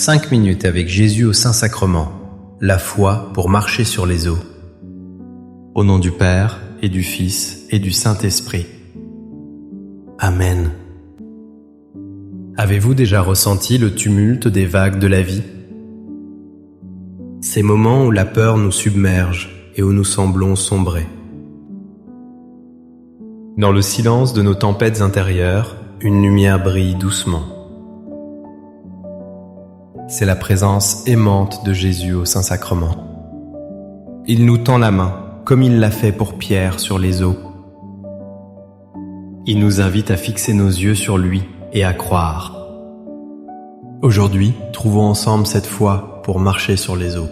5 minutes avec Jésus au Saint-Sacrement. La foi pour marcher sur les eaux. Au nom du Père, et du Fils, et du Saint-Esprit. Amen. Avez-vous déjà ressenti le tumulte des vagues de la vie? Ces moments où la peur nous submerge et où nous semblons sombrer. Dans le silence de nos tempêtes intérieures, une lumière brille doucement. C'est la présence aimante de Jésus au Saint-Sacrement. Il nous tend la main, comme il l'a fait pour Pierre sur les eaux. Il nous invite à fixer nos yeux sur lui et à croire. Aujourd'hui, trouvons ensemble cette foi pour marcher sur les eaux.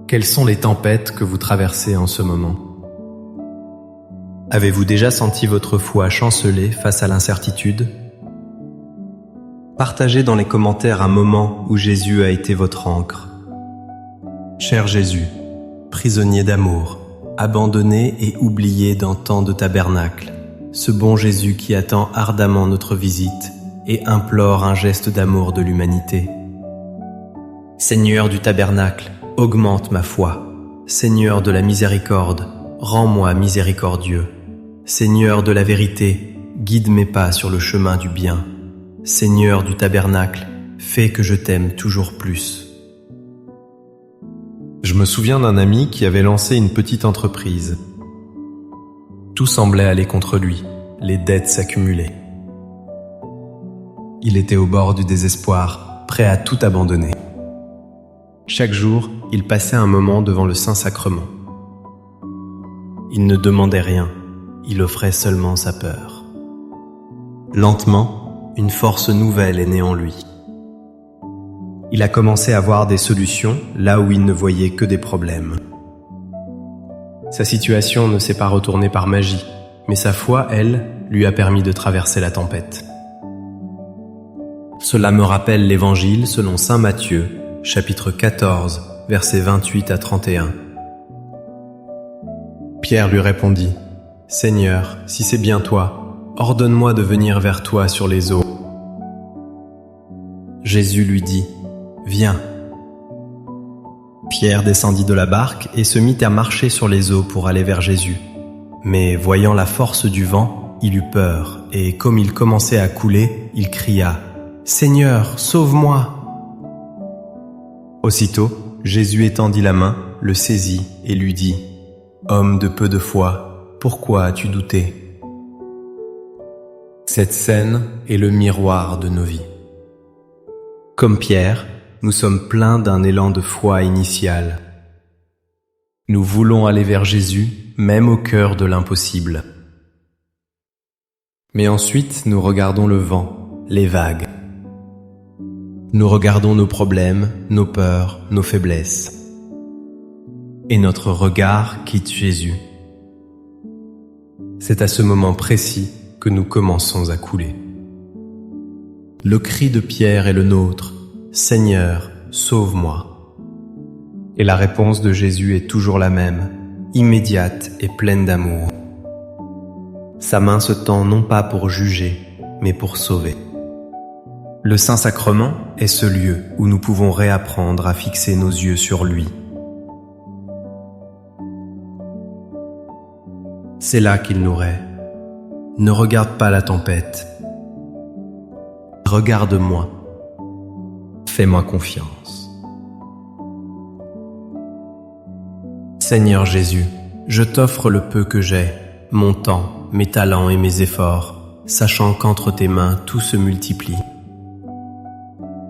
Quelles sont les tempêtes que vous traversez en ce moment? Avez-vous déjà senti votre foi chanceler face à l'incertitude? Partagez dans les commentaires un moment où Jésus a été votre ancre. Cher Jésus, prisonnier d'amour, abandonné et oublié dans tant de tabernacles, ce bon Jésus qui attend ardemment notre visite et implore un geste d'amour de l'humanité. Seigneur du tabernacle, augmente ma foi. Seigneur de la miséricorde, rends-moi miséricordieux. Seigneur de la vérité, guide mes pas sur le chemin du bien. Seigneur du tabernacle, fais que je t'aime toujours plus. Je me souviens d'un ami qui avait lancé une petite entreprise. Tout semblait aller contre lui, les dettes s'accumulaient. Il était au bord du désespoir, prêt à tout abandonner. Chaque jour, il passait un moment devant le Saint-Sacrement. Il ne demandait rien, il offrait seulement sa peur. Lentement, une force nouvelle est née en lui. Il a commencé à voir des solutions là où il ne voyait que des problèmes. Sa situation ne s'est pas retournée par magie, mais sa foi, elle, lui a permis de traverser la tempête. Cela me rappelle l'Évangile selon saint Matthieu, chapitre 14, versets 28 à 31. Pierre lui répondit : « Seigneur, si c'est bien toi, ordonne-moi de venir vers toi sur les eaux. » Jésus lui dit : « Viens. » Pierre descendit de la barque et se mit à marcher sur les eaux pour aller vers Jésus. Mais voyant la force du vent, il eut peur, et comme il commençait à couler, il cria : « Seigneur, sauve-moi !» Aussitôt, Jésus étendit la main, le saisit et lui dit : « Homme de peu de foi, pourquoi as-tu douté ?» Cette scène est le miroir de nos vies. Comme Pierre, nous sommes pleins d'un élan de foi initial. Nous voulons aller vers Jésus, même au cœur de l'impossible. Mais ensuite, nous regardons le vent, les vagues. Nous regardons nos problèmes, nos peurs, nos faiblesses. Et notre regard quitte Jésus. C'est à ce moment précis que nous commençons à couler. Le cri de Pierre est le nôtre : « Seigneur, sauve-moi !» Et la réponse de Jésus est toujours la même, immédiate et pleine d'amour. Sa main se tend non pas pour juger, mais pour sauver. Le Saint-Sacrement est ce lieu où nous pouvons réapprendre à fixer nos yeux sur lui. C'est là qu'il nous rait. Ne regarde pas la tempête. Regarde-moi. Fais-moi confiance. Seigneur Jésus, je t'offre le peu que j'ai, mon temps, mes talents et mes efforts, sachant qu'entre tes mains tout se multiplie.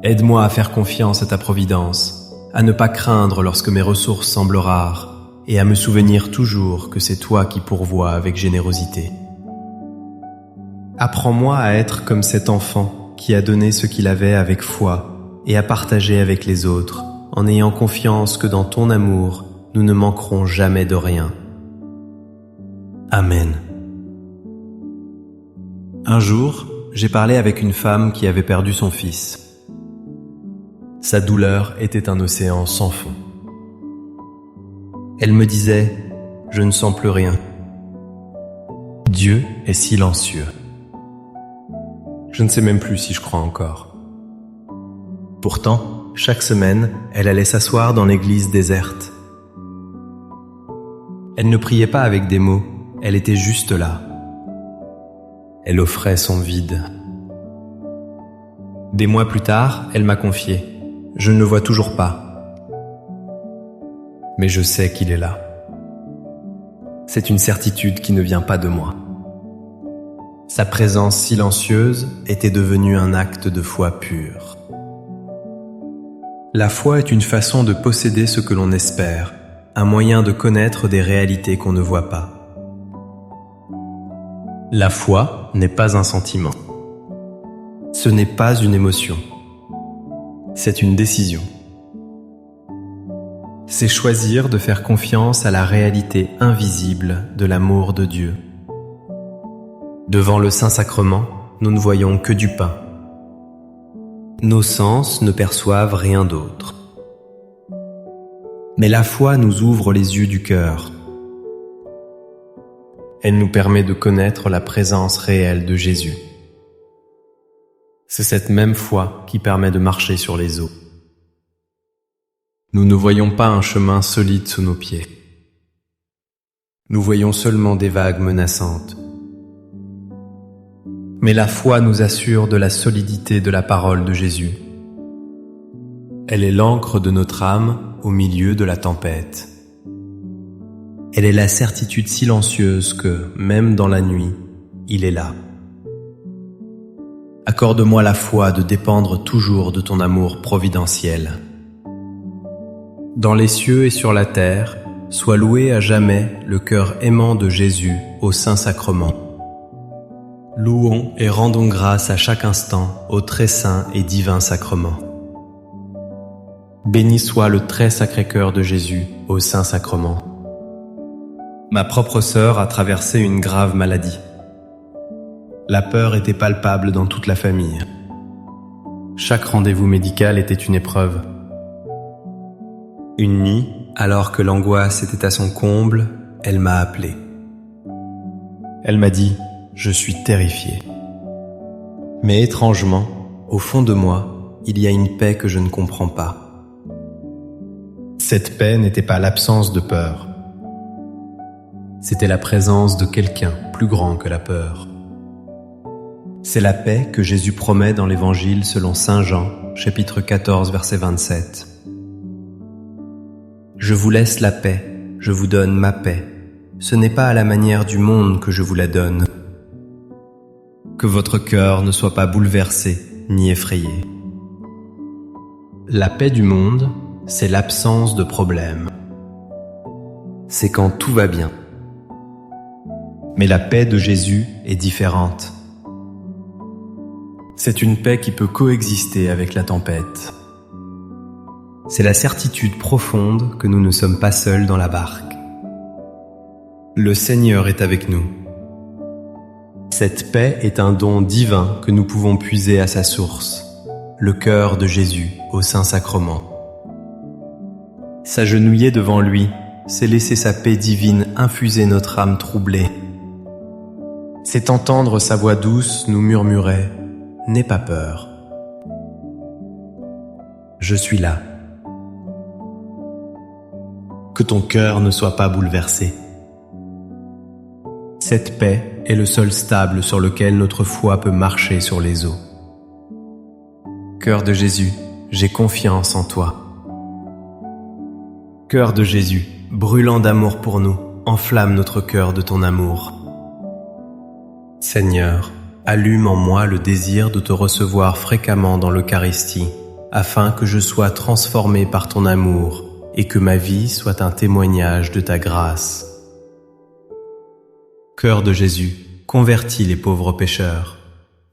Aide-moi à faire confiance à ta providence, à ne pas craindre lorsque mes ressources semblent rares, et à me souvenir toujours que c'est toi qui pourvois avec générosité. Apprends-moi à être comme cet enfant qui a donné ce qu'il avait avec foi et à partager avec les autres, en ayant confiance que dans ton amour, nous ne manquerons jamais de rien. Amen. Un jour, j'ai parlé avec une femme qui avait perdu son fils. Sa douleur était un océan sans fond. Elle me disait : « Je ne sens plus rien. Dieu est silencieux. Je ne sais même plus si je crois encore. » Pourtant, chaque semaine, elle allait s'asseoir dans l'église déserte. Elle ne priait pas avec des mots, elle était juste là. Elle offrait son vide. Des mois plus tard, elle m'a confié « Je ne le vois toujours pas. Mais je sais qu'il est là. » C'est une certitude qui ne vient pas de moi. Sa présence silencieuse était devenue un acte de foi pure. La foi est une façon de posséder ce que l'on espère, un moyen de connaître des réalités qu'on ne voit pas. La foi n'est pas un sentiment. Ce n'est pas une émotion. C'est une décision. C'est choisir de faire confiance à la réalité invisible de l'amour de Dieu. Devant le Saint-Sacrement, nous ne voyons que du pain. Nos sens ne perçoivent rien d'autre. Mais la foi nous ouvre les yeux du cœur. Elle nous permet de connaître la présence réelle de Jésus. C'est cette même foi qui permet de marcher sur les eaux. Nous ne voyons pas un chemin solide sous nos pieds. Nous voyons seulement des vagues menaçantes. Mais la foi nous assure de la solidité de la parole de Jésus. Elle est l'ancre de notre âme au milieu de la tempête. Elle est la certitude silencieuse que, même dans la nuit, il est là. Accorde-moi la foi de dépendre toujours de ton amour providentiel. Dans les cieux et sur la terre, soit loué à jamais le cœur aimant de Jésus au Saint-Sacrement. Louons et rendons grâce à chaque instant au très saint et divin sacrement. Béni soit le très sacré cœur de Jésus au Saint-Sacrement. Ma propre sœur a traversé une grave maladie. La peur était palpable dans toute la famille. Chaque rendez-vous médical était une épreuve. Une nuit, alors que l'angoisse était à son comble, elle m'a appelé. Elle m'a dit « Je suis terrifiée ». Mais étrangement, au fond de moi, il y a une paix que je ne comprends pas. Cette paix n'était pas l'absence de peur. C'était la présence de quelqu'un plus grand que la peur. C'est la paix que Jésus promet dans l'Évangile selon Saint Jean, chapitre 14, verset 27. « Je vous laisse la paix, je vous donne ma paix. Ce n'est pas à la manière du monde que je vous la donne. Que votre cœur ne soit pas bouleversé ni effrayé. » La paix du monde, c'est l'absence de problème. C'est quand tout va bien. Mais la paix de Jésus est différente. C'est une paix qui peut coexister avec la tempête. C'est la certitude profonde que nous ne sommes pas seuls dans la barque. Le Seigneur est avec nous. Cette paix est un don divin que nous pouvons puiser à sa source, le cœur de Jésus au Saint-Sacrement. S'agenouiller devant lui, c'est laisser sa paix divine infuser notre âme troublée. C'est entendre sa voix douce nous murmurer « N'aie pas peur. Je suis là. » Que ton cœur ne soit pas bouleversé. Cette paix est le sol stable sur lequel notre foi peut marcher sur les eaux. Cœur de Jésus, j'ai confiance en toi. Cœur de Jésus, brûlant d'amour pour nous, enflamme notre cœur de ton amour. Seigneur, allume en moi le désir de te recevoir fréquemment dans l'Eucharistie, afin que je sois transformé par ton amour et que ma vie soit un témoignage de ta grâce. Cœur de Jésus, convertis les pauvres pécheurs.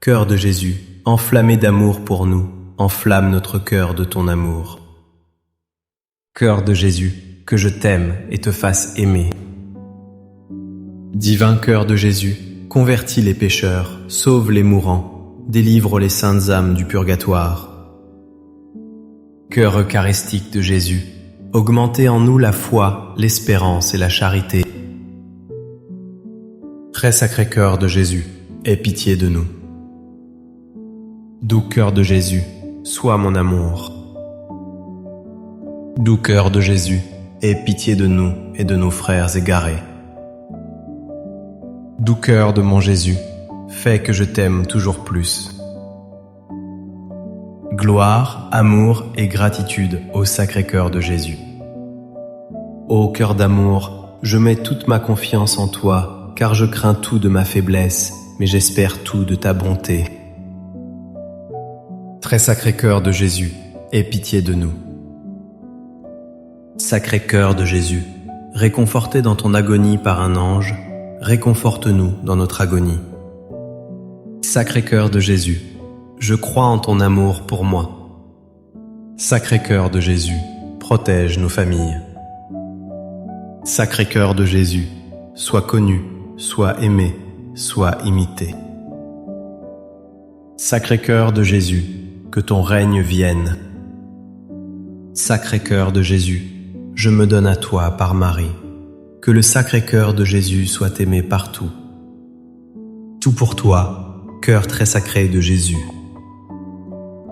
Cœur de Jésus, enflammé d'amour pour nous, enflamme notre cœur de ton amour. Cœur de Jésus, que je t'aime et te fasse aimer. Divin cœur de Jésus, convertis les pécheurs, sauve les mourants, délivre les saintes âmes du purgatoire. Cœur eucharistique de Jésus, augmentez en nous la foi, l'espérance et la charité. Très sacré cœur de Jésus, aie pitié de nous. Doux cœur de Jésus, sois mon amour. Doux cœur de Jésus, aie pitié de nous et de nos frères égarés. Doux cœur de mon Jésus, fais que je t'aime toujours plus. Gloire, amour et gratitude au Sacré-Cœur de Jésus. Ô cœur d'amour, je mets toute ma confiance en toi, car je crains tout de ma faiblesse, mais j'espère tout de ta bonté. Très Sacré-Cœur de Jésus, aie pitié de nous. Sacré-Cœur de Jésus, réconforté dans ton agonie par un ange, réconforte-nous dans notre agonie. Sacré-Cœur de Jésus, je crois en ton amour pour moi. Sacré-Cœur de Jésus, protège nos familles. Sacré-Cœur de Jésus, sois connu, sois aimé, sois imité. Sacré-Cœur de Jésus, que ton règne vienne. Sacré-Cœur de Jésus, je me donne à toi par Marie. Que le Sacré-Cœur de Jésus soit aimé partout. Tout pour toi, cœur très sacré de Jésus.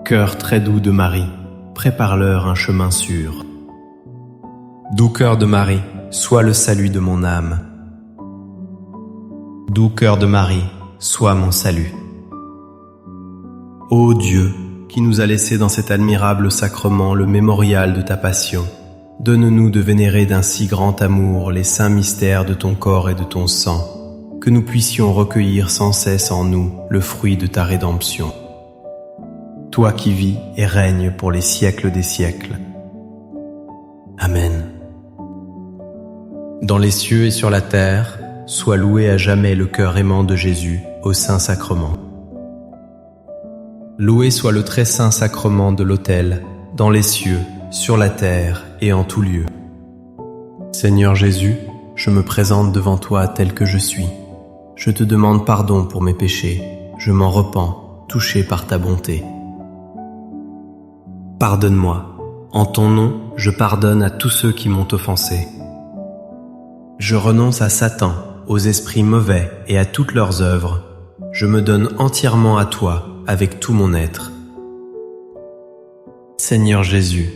Cœur très doux de Marie, prépare-leur un chemin sûr. Doux cœur de Marie, sois le salut de mon âme. Doux cœur de Marie, sois mon salut. Ô Dieu, qui nous a laissé dans cet admirable sacrement le mémorial de ta passion, donne-nous de vénérer d'un si grand amour les saints mystères de ton corps et de ton sang, que nous puissions recueillir sans cesse en nous le fruit de ta rédemption. Toi qui vis et règnes pour les siècles des siècles. Amen. Dans les cieux et sur la terre, soit loué à jamais le cœur aimant de Jésus au Saint-Sacrement. Loué soit le très saint sacrement de l'autel, dans les cieux, sur la terre et en tout lieu. Seigneur Jésus, je me présente devant toi tel que je suis. Je te demande pardon pour mes péchés, je m'en repens, touché par ta bonté. Pardonne-moi. En ton nom, je pardonne à tous ceux qui m'ont offensé. Je renonce à Satan, aux esprits mauvais et à toutes leurs œuvres. Je me donne entièrement à toi, avec tout mon être. Seigneur Jésus,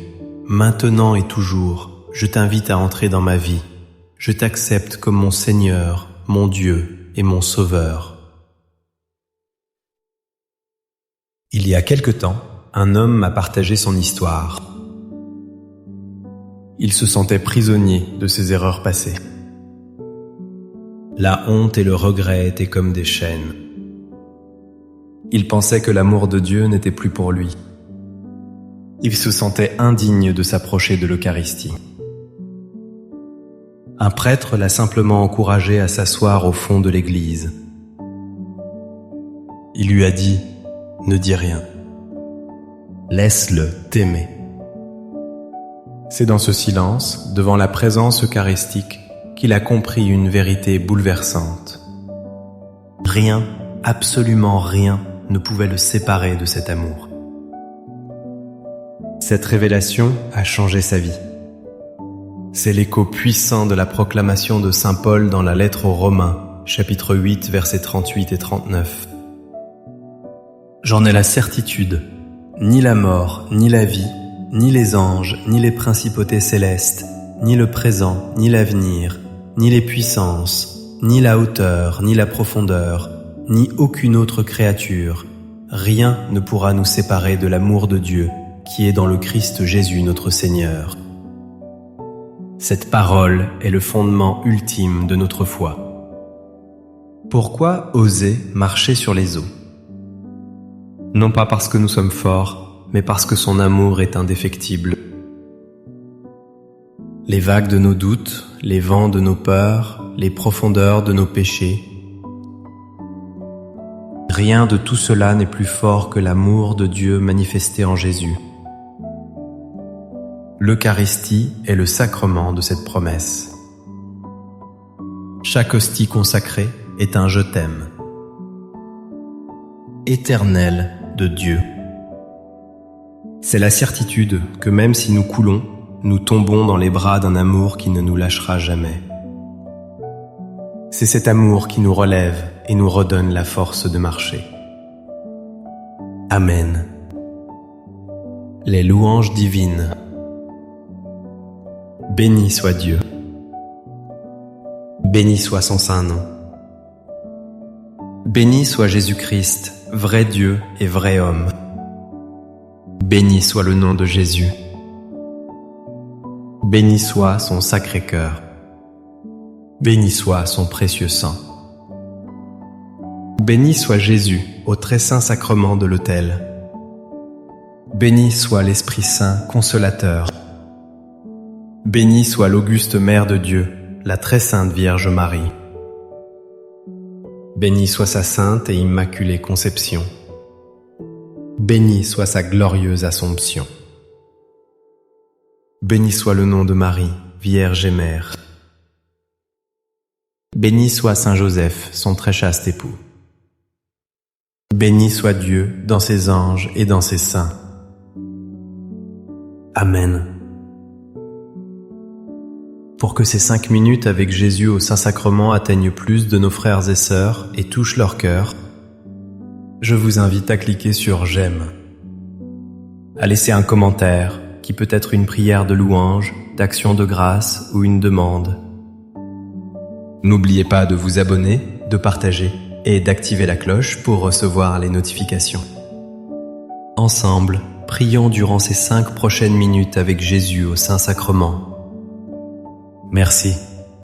maintenant et toujours, je t'invite à entrer dans ma vie. Je t'accepte comme mon Seigneur, mon Dieu et mon Sauveur. Il y a quelque temps, un homme m'a partagé son histoire. Il se sentait prisonnier de ses erreurs passées. La honte et le regret étaient comme des chaînes. Il pensait que l'amour de Dieu n'était plus pour lui. Il se sentait indigne de s'approcher de l'Eucharistie. Un prêtre l'a simplement encouragé à s'asseoir au fond de l'église. Il lui a dit « Ne dis rien. Laisse-le t'aimer. » C'est dans ce silence, devant la présence eucharistique, qu'il a compris une vérité bouleversante. Rien, absolument rien, ne pouvait le séparer de cet amour. Cette révélation a changé sa vie. C'est l'écho puissant de la proclamation de saint Paul dans la lettre aux Romains, chapitre 8, versets 38 et 39. J'en ai la certitude, ni la mort, ni la vie, ni les anges, ni les principautés célestes, ni le présent, ni l'avenir, ni les puissances, ni la hauteur, ni la profondeur, ni aucune autre créature, rien ne pourra nous séparer de l'amour de Dieu qui est dans le Christ Jésus notre Seigneur. Cette parole est le fondement ultime de notre foi. Pourquoi oser marcher sur les eaux? Non pas parce que nous sommes forts, mais parce que son amour est indéfectible. Les vagues de nos doutes, les vents de nos peurs, les profondeurs de nos péchés, rien de tout cela n'est plus fort que l'amour de Dieu manifesté en Jésus. L'Eucharistie est le sacrement de cette promesse. Chaque hostie consacrée est un « je t'aime » éternel de Dieu. C'est la certitude que même si nous coulons, nous tombons dans les bras d'un amour qui ne nous lâchera jamais. C'est cet amour qui nous relève et nous redonne la force de marcher. Amen. Les louanges divines. Béni soit Dieu. Béni soit son saint nom. Béni soit Jésus-Christ, vrai Dieu et vrai homme. Béni soit le nom de Jésus. Béni soit son sacré cœur. Béni soit son précieux sang. Béni soit Jésus au très saint sacrement de l'autel. Béni soit l'Esprit Saint consolateur. Béni soit l'auguste Mère de Dieu, la très sainte Vierge Marie. Béni soit sa sainte et immaculée conception. Béni soit sa glorieuse Assomption. Béni soit le nom de Marie, Vierge et Mère. Béni soit Saint Joseph, son très chaste époux. Béni soit Dieu dans ses anges et dans ses saints. Amen. Pour que ces 5 minutes avec Jésus au Saint-Sacrement atteignent plus de nos frères et sœurs et touchent leur cœur, je vous invite à cliquer sur « J'aime », à laisser un commentaire qui peut être une prière de louange, d'action de grâce ou une demande. N'oubliez pas de vous abonner, de partager et d'activer la cloche pour recevoir les notifications. Ensemble, prions durant ces 5 prochaines minutes avec Jésus au Saint-Sacrement. Merci.